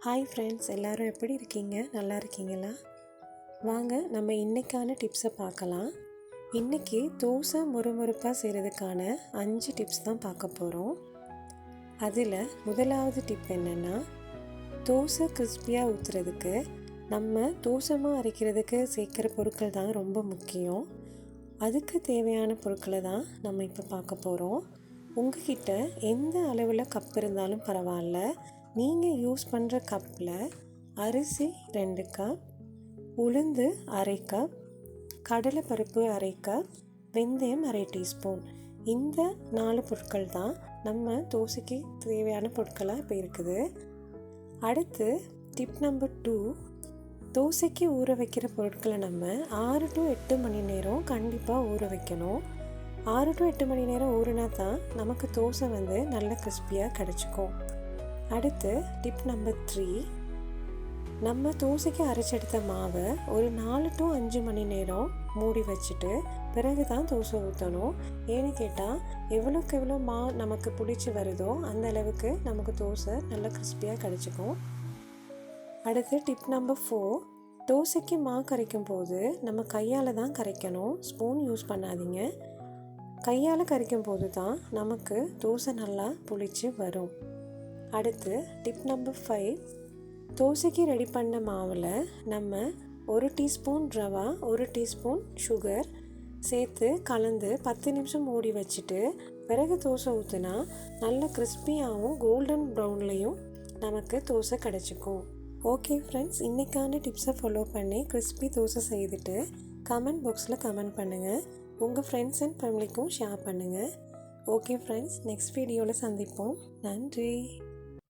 Hi friends, எல்லோரும் எப்படி இருக்கீங்க? நல்லா இருக்கீங்களா? வாங்க நம்ம இன்றைக்கான டிப்ஸை பார்க்கலாம். இன்றைக்கி தோசை முறுமுறுப்பாக செய்கிறதுக்கான 5 டிப்ஸ் தான் பார்க்க போகிறோம். அதில் முதலாவது டிப் என்னென்னா, தோசை கிறிஸ்பியாக ஊற்றுறதுக்கு நம்ம தோசைமாக அரைக்கிறதுக்கு சேர்க்குற பொருட்கள் தான் ரொம்ப முக்கியம். அதுக்கு தேவையான பொருட்களை தான் நம்ம இப்போ பார்க்க போகிறோம். உங்ககிட்ட எந்த அளவில் கப் இருந்தாலும் பரவாயில்ல, நீங்கள் யூஸ் பண்ணுற கப்பில் அரிசி 2 கப், உளுந்து 1/2 கப், கடலைப்பருப்பு 1/2 கப், வெந்தயம் 1/2 டீஸ்பூன். இந்த 4 பொருட்கள் தான் நம்ம தோசைக்கு தேவையான பொருட்களாக இப்போ இருக்குது. அடுத்து டிப் நம்பர் 2, தோசைக்கு ஊற வைக்கிற பொருட்களை நம்ம 6 to 8 மணி நேரம் கண்டிப்பாக ஊற வைக்கணும். 6 to 8 மணி நேரம் ஊறினா தான் நமக்கு தோசை நல்ல கிறிஸ்பியாக கிடச்சிக்கும். அடுத்து டிப் நம்பர் 3, நம்ம தோசைக்கு அரைச்செடுத்த மாவை ஒரு 4 to 5 மணி நேரம் மூடி வச்சுட்டு பிறகு தான் தோசை ஊற்றணும். ஏன்னு கேட்டால் எவ்வளோக்கு எவ்வளோ நமக்கு பிடிச்சி வருதோ அந்த அளவுக்கு நமக்கு தோசை நல்லா கிறிஸ்பியாக கிடச்சிக்கும். அடுத்து டிப் நம்பர் 4, தோசைக்கு கரைக்கும் போது நம்ம கையால் தான் கரைக்கணும், ஸ்பூன் யூஸ் பண்ணாதீங்க. கையால் கரைக்கும் போது தான் நமக்கு தோசை நல்லா புளிச்சு வரும். அடுத்து டிப் நம்பர் 5, தோசைக்கு ரெடி பண்ண மாவில் நம்ம 1 டீஸ்பூன் ரவா, 1 டீஸ்பூன் சுகர் சேர்த்து கலந்து 10 நிமிஷம் மூடி வச்சுட்டு பிறகு தோசை ஊற்றினா நல்ல கிறிஸ்பியாகவும் கோல்டன் ப்ரௌன்லேயும் நமக்கு தோசை கிடச்சிக்கும். ஓகே ஃப்ரெண்ட்ஸ், இன்றைக்கான டிப்ஸை ஃபாலோ பண்ணி கிறிஸ்பி தோசை செய்துட்டு கமெண்ட் பாக்ஸில் கமெண்ட் பண்ணுங்கள். உங்கள் ஃப்ரெண்ட்ஸ் அண்ட் ஃபேமிலிக்கும் ஷேர் பண்ணுங்கள். ஓகே ஃப்ரெண்ட்ஸ், நெக்ஸ்ட் வீடியோவில் சந்திப்போம். நன்றி.